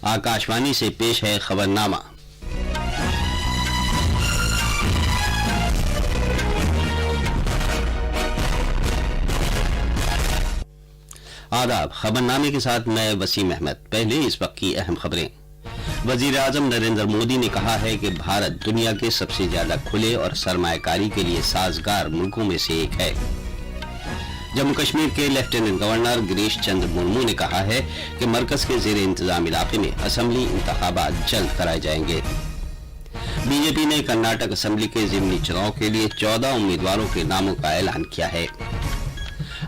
आकाशवाणी से पेश है खबरनामा। आदाब। खबरनामे के साथ मैं वसीम अहमद। पहले इस वक्त की अहम खबरें। वजीर आजम नरेंद्र मोदी ने कहा है कि भारत दुनिया के सबसे ज्यादा खुले और सरमायाकारी के लिए साजगार मुल्कों में से एक है। जम्मू कश्मीर के लेफ्टिनेंट गवर्नर गिरीश चंद्र मुर्मू ने कहा है कि मरकज के जेर इंतजाम इलाके में असेंबली इंतखाबात जल्द कराए जाएंगे। बीजेपी ने कर्नाटक असेंबली के जिमनी चुनाव के लिए 14 उम्मीदवारों के नामों का ऐलान किया है।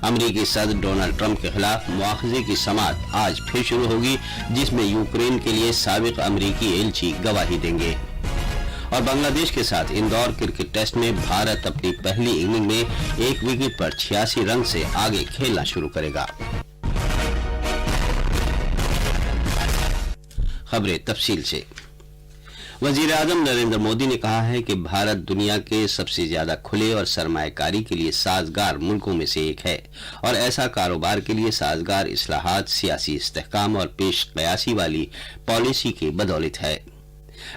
अमेरिकी सदर डोनाल्ड ट्रंप के खिलाफ मुआखजे की समाअत आज फिर शुरू होगी, जिसमें यूक्रेन के लिए साबिक अमेरिकी एलची गवाही देंगे। और बांग्लादेश के साथ इंदौर क्रिकेट टेस्ट में भारत अपनी पहली इनिंग में 1 विकेट पर 86 रन से आगे खेलना शुरू करेगा। खबरें तफसील से। वजीर आजम नरेंद्र मोदी ने कहा है कि भारत दुनिया के सबसे ज्यादा खुले और सरमायाकारी के लिए साजगार मुल्कों में से एक है और ऐसा कारोबार के लिए साजगार इस्लाहात, सियासी इस्तेहकाम और पेश कयासी वाली पॉलिसी की बदौलत है।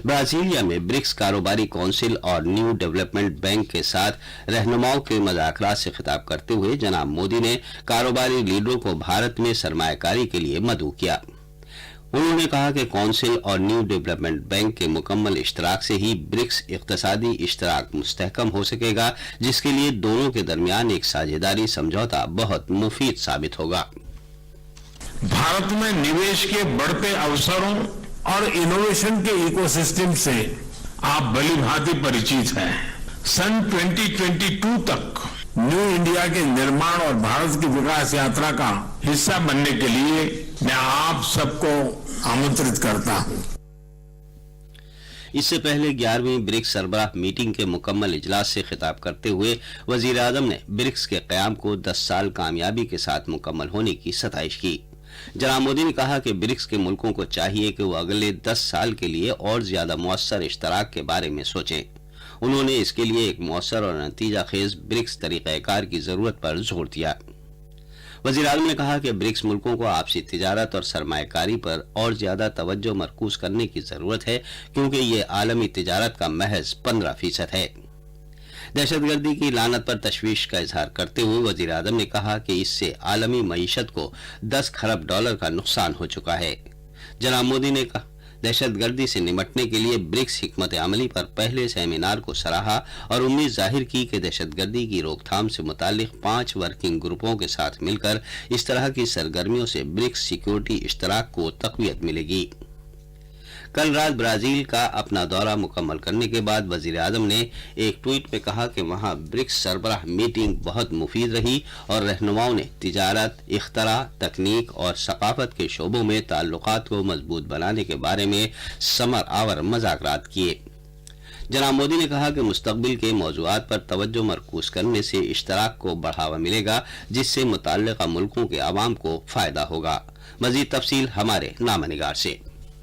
ब्राजीलिया में ब्रिक्स कारोबारी काउंसिल और न्यू डेवलपमेंट बैंक के साथ रहनुमाओं के मुज़ाकरात से खिताब करते हुए जनाब मोदी ने कारोबारी लीडरों को भारत में सरमायाकारी के लिए मदऊ किया। उन्होंने कहा कि काउंसिल और न्यू डेवलपमेंट बैंक के मुकम्मल इश्तराक से ही ब्रिक्स इक़्तिसादी इश्तराक मुस्तहकम हो सकेगा, जिसके लिए दोनों के दरमियान एक साझेदारी समझौता बहुत मुफीद साबित होगा। भारत में निवेश के बढ़ते अवसरों और इनोवेशन के इकोसिस्टम से आप भली भांति परिचित हैं। सन 2022 तक न्यू इंडिया के निर्माण और भारत की विकास यात्रा का हिस्सा बनने के लिए मैं आप सबको आमंत्रित करता हूं। इससे पहले 11वीं ब्रिक्स सरबराह मीटिंग के मुकम्मल इजलास से खिताब करते हुए वजीर आजम ने ब्रिक्स के क़याम को 10 साल कामयाबी के साथ मुकम्मल होने की सताइश की। जनाब मोदी ने कहा कि ब्रिक्स के मुल्कों को चाहिए कि वो अगले 10 साल के लिए और ज्यादा मौसर इश्तराक के बारे में सोचें। उन्होंने इसके लिए एक मौसर और नतीजा खेज ब्रिक्स तरीक़ाकार की जरूरत पर जोर दिया। वज़ीर आज़म ने कहा कि ब्रिक्स मुल्कों को आपसी तिजारत और सरमायाकारी पर और ज्यादा तवज्जो मरकूज करने की जरूरत है, क्योंकि ये आलमी तिजारत का महज 15% है। दहशतगर्दी की लानत पर तशवीश का इजहार करते हुए वज़ीर आज़म ने कहा कि इससे आलमी मईशत को 10 खरब डॉलर का नुकसान हो चुका है। जनाब मोदी ने कहा दहशतगर्दी से निमटने के लिए ब्रिक्स हिकमत अमली पर पहले सेमिनार को सराहा और उम्मीद जाहिर की कि दहशतगर्दी की रोकथाम से मुतालिक 5 वर्किंग ग्रुपों के साथ मिलकर इस तरह की सरगर्मियों से ब्रिक्स सिक्योरिटी इश्तराक को तक़वियत मिलेगी। कल रात ब्राजील का अपना दौरा मुकम्मल करने के बाद वजीर आजम ने एक ट्वीट में कहा कि वहां ब्रिक्स सरबराह मीटिंग बहुत मुफीद रही और रहनुमाओं ने तिजारत, इख्तरा, तकनीक और सकाफत के शोबों में ताल्लुकात को मजबूत बनाने के बारे में समर आवर मुज़ाकरात किए। जनाब मोदी ने कहा कि मुस्तकबिल के मौज़ूआत पर तवज्जो मरकूज करने से इश्तराक को बढ़ावा मिलेगा, जिससे मुतल्लिक़ा मुल्कों के अवाम को फायदा होगा। मज़ीद तफसील हमारे नामनिगार से।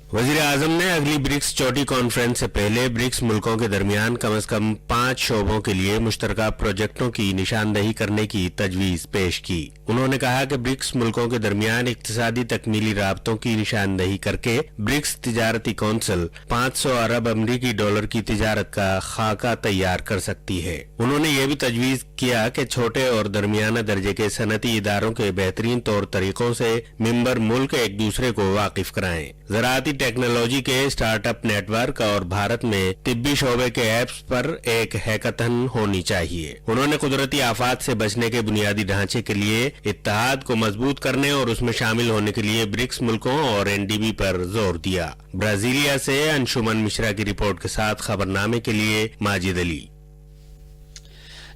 वजीर आजम ने अगली ब्रिक्स चौथी कॉन्फ्रेंस से पहले ब्रिक्स मुल्कों के दरमियान कम से कम 5 शोबों के लिए मुश्तरका प्रोजेक्टों की निशानदही करने की तजवीज पेश की। उन्होंने कहा कि ब्रिक्स मुल्कों के दरमियान इक्तिसादी तकमीली राबतों की निशानदही करके ब्रिक्स तिजारती कौंसिल 500 अरब अमरीकी डॉलर की तिजारत का खाका तैयार कर सकती है। उन्होंने ये भी तजवीज किया कि छोटे और दरमियाना दर्जे के सनती इदारों के बेहतरीन तौर तरीकों से मेंबर मुल्क एक दूसरे को वाकिफ कराएं। ज़राअती टेक्नोलॉजी के स्टार्टअप नेटवर्क और भारत में तिब्बी शोबे के ऐप्स पर एक हैकाथन होनी चाहिए। उन्होंने कुदरती आफात से बचने के बुनियादी ढांचे के लिए इत्तेहाद को मजबूत करने और उसमें शामिल होने के लिए ब्रिक्स मुल्कों और एनडीबी पर जोर दिया। ब्राजीलिया से अंशुमन मिश्रा की रिपोर्ट के साथ खबरनामे के लिए माजिद अली।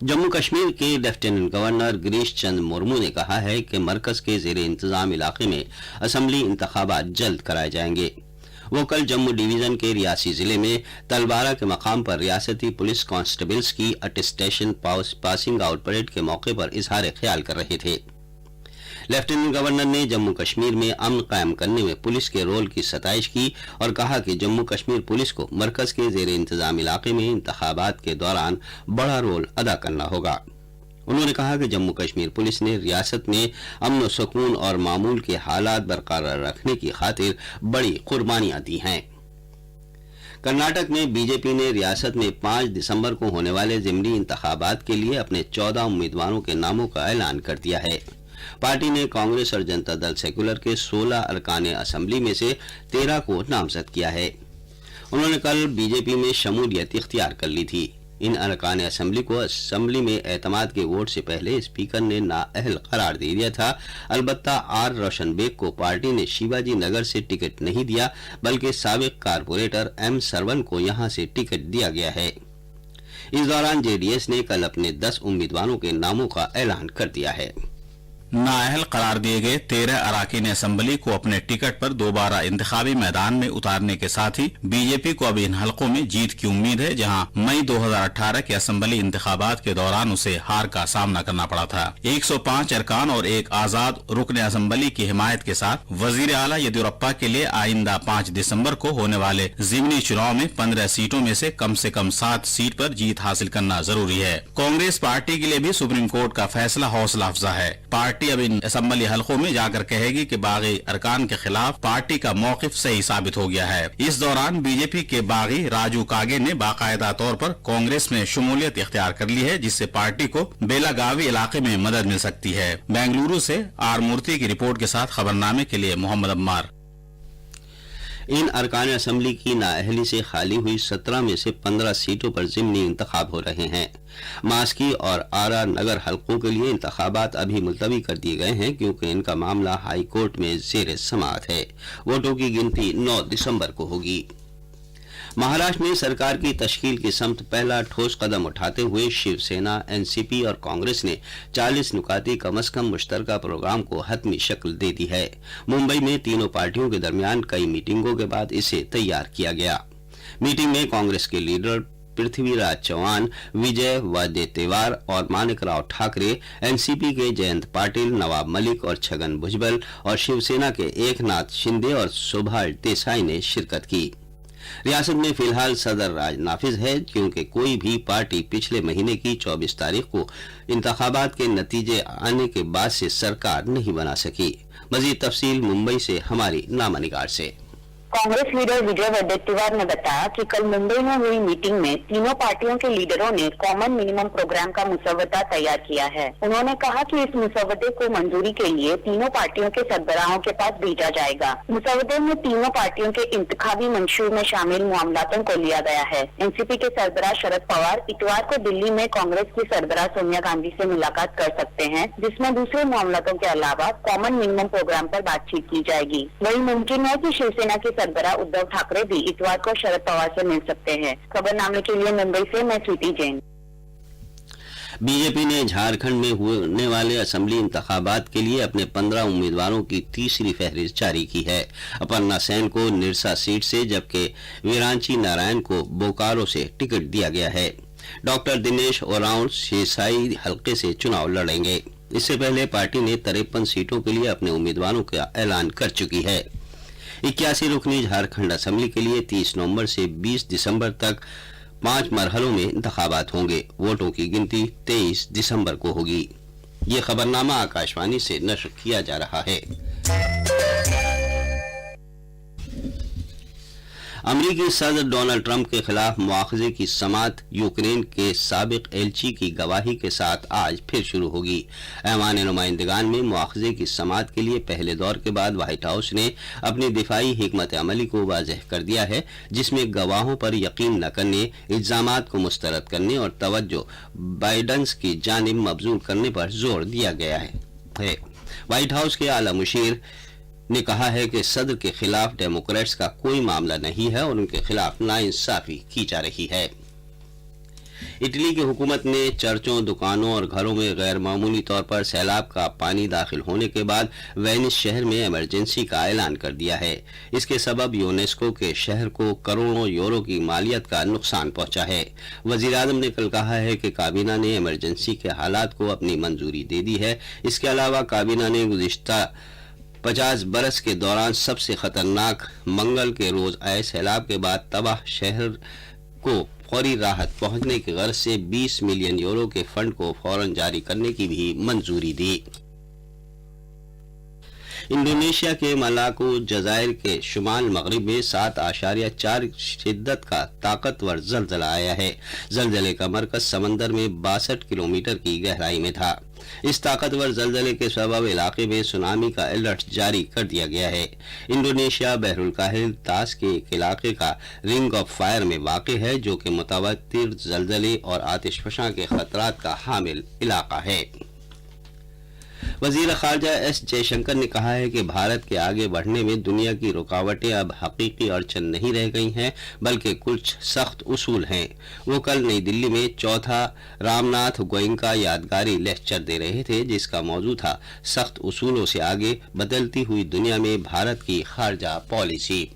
जम्मू कश्मीर के लेफ्टिनेंट गवर्नर गिरीश चंद्र मुर्मू ने कहा है कि मरकज के जेर इंतजाम इलाके में असेंबली इंतखाबात जल्द कराए जाएंगे। वो कल जम्मू डिवीजन के रियासी जिले में तलवारा के मकाम पर रियासती पुलिस कांस्टेबल्स की अटेस्टेशन पासिंग आउट परेड के मौके पर इजहार ख्याल कर रहे थे। लेफ्टिनेंट गवर्नर ने जम्मू कश्मीर में अमन कायम करने में पुलिस के रोल की सताइश की और कहा कि जम्मू कश्मीर पुलिस को मरकज के जेर इंतजाम इलाके में इंतखाबात के दौरान बड़ा रोल अदा करना होगा। उन्होंने कहा कि जम्मू कश्मीर पुलिस ने रियासत में अमन और सुकून और मामूल के हालात बरकरार रखने की खातिर बड़ी कुर्बानियां दी हैं। कर्नाटक में बीजेपी ने रियासत में 5 दिसंबर को होने वाले ज़िमनी इंतखाबात के लिए अपने 14 उम्मीदवारों के नामों का ऐलान कर दिया है। पार्टी ने कांग्रेस और जनता दल सेक्युलर के 16 अरकान असेंबली में से 13 को नामजद किया है। उन्होंने कल बीजेपी में शमूलियत इख्तियार कर ली थी। इन अरकान असेंबली को असेंबली में एतमाद के वोट से पहले स्पीकर ने नाअहल करार दे दिया था। अलबत्ता आर रोशन बेग को पार्टी ने शिवाजी नगर से टिकट नहीं दिया, बल्कि साबिक कारपोरेटर एम सरवन को यहां से टिकट दिया गया है। इस दौरान जेडीएस ने कल अपने 10 उम्मीदवारों के नामों का ऐलान कर दिया है। नाअहल करार दिए गए 13 अराकीन असेंबली को अपने टिकट पर दोबारा इंतखाबी मैदान में उतारने के साथ ही बीजेपी को अब इन हलकों में जीत की उम्मीद है, जहां मई 2018 के असेंबली इंतखाबात के दौरान उसे हार का सामना करना पड़ा था। 105 अरकान और एक आजाद रुकन असेंबली की हिमायत के साथ वजीर आला येदियुरप्पा के लिए आइंदा 5 दिसंबर को होने वाले ज़िमनी चुनाव में 15 सीटों में से कम 7 सीट पर जीत हासिल करना जरूरी है। कांग्रेस पार्टी के लिए भी सुप्रीम कोर्ट का फैसला हौसला अफजा है। पार्टी अब इन असेंबली हलकों में जाकर कहेगी कि बागी अरकान के खिलाफ पार्टी का मौकिफ सही साबित हो गया है। इस दौरान बीजेपी के बागी राजू कागे ने बाकायदा तौर पर कांग्रेस में शमूलियत इख्तियार कर ली है, जिससे पार्टी को बेलागावी इलाके में मदद मिल सकती है। बेंगलुरु से आर मूर्ति की रिपोर्ट के साथ खबरनामे के लिए मोहम्मद अम्मार। इन अरकान असेंबली की नाअहली से खाली हुई 17 में से 15 सीटों पर ज़िमनी इंतखाब हो रहे हैं। मास्की और आरा नगर हलकों के लिए इंतखाबात अभी मुलतवी कर दिए गए हैं, क्योंकि इनका मामला हाई कोर्ट में ज़ेर समाअत है। वोटों की गिनती 9 दिसंबर को होगी। महाराष्ट्र में सरकार की तश्कील की समत पहला ठोस कदम उठाते हुए शिवसेना, एनसीपी और कांग्रेस ने 40 नुकाती कम अज कम मुश्तरका प्रोग्राम को हतमी शक्ल दे दी है। मुंबई में तीनों पार्टियों के दरमियान कई मीटिंगों के बाद इसे तैयार किया गया। मीटिंग में कांग्रेस के लीडर पृथ्वीराज चौहान, विजय वडेट्टीवार और माणिकराव ठाकरे, एनसीपी के जयंत पाटिल, नवाब मलिक और छगन भुजबल और शिवसेना के एकनाथ शिंदे और सुभाष देसाई ने शिरकत की। रियासत में फिलहाल सदर राज नाफिज है, क्योंकि कोई भी पार्टी पिछले महीने की 24 तारीख को इंतखाबात के नतीजे आने के बाद से सरकार नहीं बना सकी। मजीद तफसील मुंबई से हमारी नामा निगार से। कांग्रेस लीडर विजय वडेट्टीवार ने बताया कि कल मुंबई में हुई मीटिंग में तीनों पार्टियों के लीडरों ने कॉमन मिनिमम प्रोग्राम का मुसव्वदा तैयार किया है। उन्होंने कहा कि इस मुसव्वदे को मंजूरी के लिए तीनों पार्टियों के सरबराहों के पास भेजा जाएगा। मुसव्वदे में तीनों पार्टियों के इंतखाबी मंशूर में शामिल मामलातों को लिया गया है। एनसीपी के सरबराह शरद पवार इतवार को दिल्ली में कांग्रेस की सरबराह सोनिया गांधी से मुलाकात कर सकते हैं, जिसमें दूसरे मामलातों के अलावा कॉमन मिनिमम प्रोग्राम पर बातचीत की जाएगी। वही मुमकिन है कि शिवसेना के सरबराह उद्धव ठाकरे भी इतवार को शरद पवार से मिल सकते हैं। खबरनामे के लिए मुंबई से मैं स्वीटी जैन। बीजेपी ने झारखंड में होने वाले असेंबली इंतखाबात के लिए अपने 15 उम्मीदवारों की तीसरी फहरिस्त जारी की है। अपर्णा सेन को निरसा सीट से, जबकि वीरांची नारायण को बोकारो से टिकट दिया गया है। डॉक्टर दिनेश ओरांव शेसाई हलके से चुनाव लड़ेंगे। इससे पहले पार्टी ने 53 सीटों के लिए अपने उम्मीदवारों का ऐलान कर चुकी है। 81 रुकनी झारखंड असेंबली के लिए 30 नवंबर से 20 दिसंबर तक 5 मरहलों में इंतखाबात होंगे। वोटों की गिनती 23 दिसंबर को होगी। ये खबरनामा आकाशवाणी से नश्र किया जा रहा है। अमरीकी सदर डोनाल्ड ट्रंप के खिलाफ मुआखजे की समाअत यूक्रेन के साबिक एलची की गवाही के साथ आज फिर शुरू होगी। ऐवान नुमाइंदगान में मुआखजे की समाअत के लिए पहले दौर के बाद व्हाइट हाउस ने अपनी दिफाई हिकमत अमली को वाज़ेह कर दिया है, जिसमें गवाहों पर यकीन न करने, इल्जामात को मुस्तरद करने और तवज्जो बाइडेन की जानिब मबजूल करने पर जोर दिया गया है। व्हाइट हाउस के आला मुशीर ने कहा है कि सदर के खिलाफ डेमोक्रेट्स का कोई मामला नहीं है और उनके खिलाफ नाइंसाफी की जा रही है। इटली की हुकूमत ने चर्चों, दुकानों और घरों में गैर मामूली तौर पर सैलाब का पानी दाखिल होने के बाद वेनिस शहर में इमरजेंसी का ऐलान कर दिया है। इसके सबब यूनेस्को के शहर को करोड़ों यूरो की मालियत का नुकसान पहुंचा है। वजीर आजम ने कल कहा है कि काबीना ने इमरजेंसी के हालात को अपनी मंजूरी दे दी है। इसके अलावा काबीना ने गुज़िश्ता 50 बरस के दौरान सबसे खतरनाक मंगल के रोज आए सैलाब के बाद तबाह शहर को फौरी राहत पहुंचने की गर्ज से 20 मिलियन यूरो के फंड को फौरन जारी करने की भी मंजूरी दी। इंडोनेशिया के मलाको जजायर के शुमाल मगरिब में 7.4 शिद्दत का ताकतवर जलजला आया है। जलजले का मरकज समंदर में 62 किलोमीटर की गहराई में था। इस ताकतवर जलजले के सबब इलाके में सुनामी का अलर्ट जारी कर दिया गया है। इंडोनेशिया बहरुल काहिल तास के एक इलाके का रिंग ऑफ फायर में वाक़ है, जो कि मुतवातिर जलजले और आतिशफशां के खतरात का हामिल इलाका है। वजीर खारजा एस जयशंकर ने कहा है कि भारत के आगे बढ़ने में दुनिया की रुकावटें अब हकीकी अड़चन नहीं रह गई हैं, बल्कि कुछ सख्त उसूल हैं। वो कल नई दिल्ली में चौथा रामनाथ गोयनका यादगारी लेक्चर दे रहे थे, जिसका मौजू था सख्त उसूलों से आगे बदलती हुई दुनिया में भारत की खारजा पॉलिसी।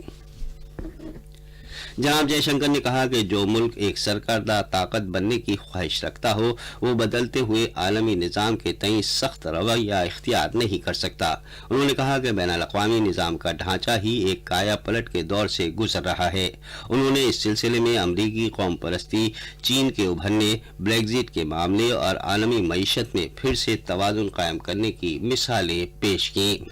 जनाब जयशंकर ने कहा कि जो मुल्क एक सरकर्दा ताकत बनने की ख्वाहिश रखता हो, वो बदलते हुए आलमी निज़ाम के तई सख्त रवैया इख्तियार नहीं कर सकता। उन्होंने कहा कि बैनुल-अक़वामी निज़ाम का ढांचा ही एक काया पलट के दौर से गुजर रहा है। उन्होंने इस सिलसिले में अमरीकी कौम परस्ती, चीन के उभरने, ब्रेग्जिट के मामले और आलमी मईशत में फिर से तवाज़ुन कायम करने की मिसालें पेश की।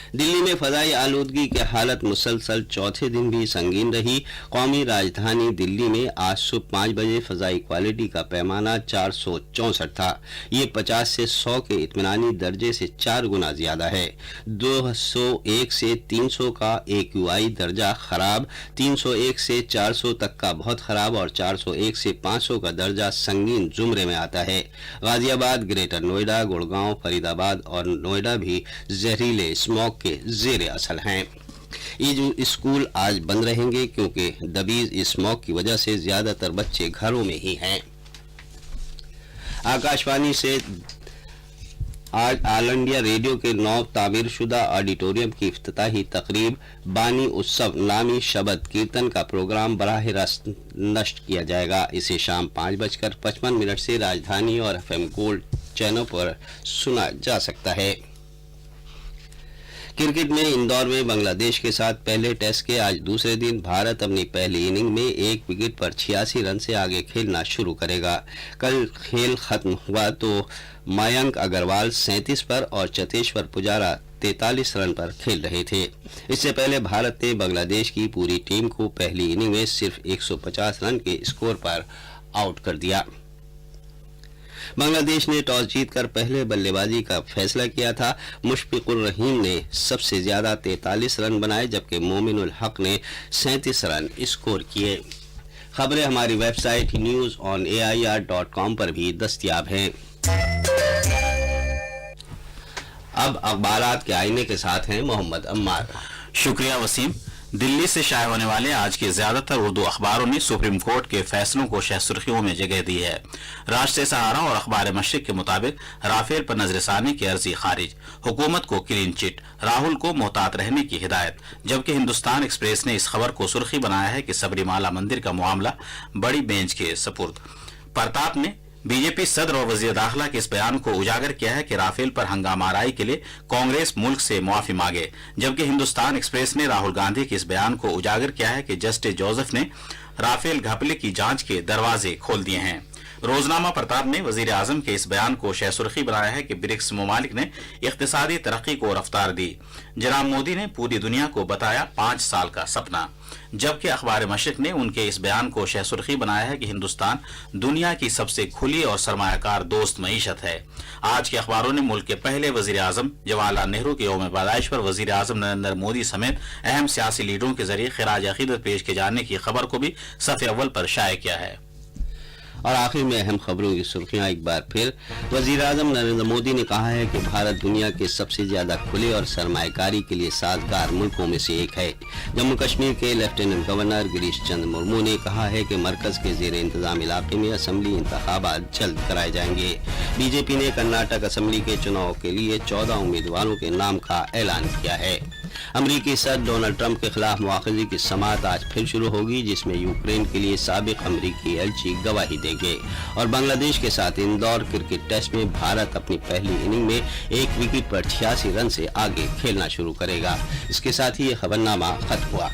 दिल्ली में फजाई आलूदगी की हालत मुसलसल चौथे दिन भी संगीन रही। कौमी राजधानी दिल्ली में आज सुबह 5 बजे फजाई क्वालिटी का पैमाना 464 था। ये 50 से 100 के इत्मीनानी दर्जे से 4 गुना ज्यादा है। 201 से 300 का AQI दर्जा खराब, 301 से 400 तक का बहुत खराब और 401 से 500 का दर्जा संगीन जुमरे में आता है। गाजियाबाद, ग्रेटर नोएडा, गुड़गांव, फरीदाबाद और नोएडा भी जहरीले स्मॉग के जेर असर हैं। स्कूल आज बंद रहेंगे क्योंकि दबीज स्मॉग की वजह से ज्यादातर बच्चे घरों में ही हैं। आकाशवाणी से आज ऑल इंडिया रेडियो के 9 तामीरशुदा ऑडिटोरियम की इफ्तिताही तकरीब बानी उत्सव नामी शबद कीर्तन का प्रोग्राम बराह रास्त नष्ट किया जाएगा। इसे शाम 5:55 से राजधानी और FM गोल्ड चैनल पर सुना जा सकता है। क्रिकेट में इंदौर में बांग्लादेश के साथ पहले टेस्ट के आज दूसरे दिन भारत अपनी पहली इनिंग में 1 विकेट पर 86 रन से आगे खेलना शुरू करेगा। कल खेल खत्म हुआ तो मयंक अग्रवाल 37 पर और चतेश्वर पुजारा 43 रन पर खेल रहे थे। इससे पहले भारत ने बांग्लादेश की पूरी टीम को पहली इनिंग में सिर्फ 150 रन के स्कोर पर आउट कर दिया। बांग्लादेश ने टॉस जीतकर पहले बल्लेबाजी का फैसला किया था। मुशफिकुर रहीम ने सबसे ज्यादा 43 रन बनाए, जबकि मोमिनुल हक ने 37 रन स्कोर किए। खबरें हमारी वेबसाइट newsonair.com पर भी दस्तयाब हैं। अब अखबारात के आईने के साथ हैं मोहम्मद अम्मार। शुक्रिया वसीम। दिल्ली से शाये होने वाले आज के ज्यादातर उर्दू अखबारों ने सुप्रीम कोर्ट के फैसलों को शह सुर्खियों में जगह दी है। राष्ट्रीय सहारा और अखबार मशरिक के मुताबिक राफेल पर नजरसानी की अर्जी खारिज, हुकूमत को क्लीन चिट, राहुल को मोहतात रहने की हिदायत। जबकि हिंदुस्तान एक्सप्रेस ने इस खबर को सुर्खी बनाया है कि सबरीमाला मंदिर का मामला बड़ी बेंच के सपुर्द। प्रताप ने बीजेपी सदर और वजीर दाखिला के इस बयान को उजागर किया है कि राफेल पर हंगामाराई के लिए कांग्रेस मुल्क से मुआफी मांगे। जबकि हिंदुस्तान एक्सप्रेस ने राहुल गांधी के इस बयान को उजागर किया है कि जस्टिस जोसेफ ने राफेल घपले की जांच के दरवाजे खोल दिए हैं। रोजनामा प्रताप ने वजीर आजम के इस बयान को शह सुर्खी बनाया है कि ब्रिक्स ममालिक ने इक्तिसादी तरक्की को रफ्तार दी। जनाब मोदी ने पूरी दुनिया को बताया 5 साल का सपना। जबकि अखबार मशरिक ने उनके इस बयान को शह सुर्खी बनाया है कि हिंदुस्तान दुनिया की सबसे खुली और सरमायाकार दोस्त मईशत है। आज के अखबारों ने मुल्क के पहले वजीर आजम जवाहरलाल नेहरू के यौम पैदाइश पर वजीर आजम नरेंद्र मोदी समेत अहम सियासी लीडरों के जरिए खिराज अकीदत पेश किए जाने की खबर को भी सफ़े अव्वल पर शाया किया है। और आखिर में अहम खबरों की सुर्खियां एक बार फिर। वजीर आजम नरेंद्र मोदी ने कहा है कि भारत दुनिया के सबसे ज्यादा खुले और सरमायाकारी के लिए साजगार मुल्कों में से एक है। जम्मू कश्मीर के लेफ्टिनेंट गवर्नर गिरीश चंद्र मुर्मू ने कहा है कि मरकज के जेर इंतजाम इलाके में असम्बली इंतखाबात जल्द कराए जाएंगे। बीजेपी ने कर्नाटक असम्बली के चुनाव के लिए 14 उम्मीदवारों के नाम का ऐलान किया है। अमरीकी सदर डोनाल्ड ट्रंप के खिलाफ मुआखजे की समाअत आज फिर शुरू होगी, जिसमें यूक्रेन के लिए साबिक अमरीकी एलची गवाही देंगे। और बांग्लादेश के साथ इंदौर क्रिकेट टेस्ट में भारत अपनी पहली इनिंग में 1 विकेट पर 86 रन से आगे खेलना शुरू करेगा। इसके साथ ही ये खबरनामा खत्म हुआ।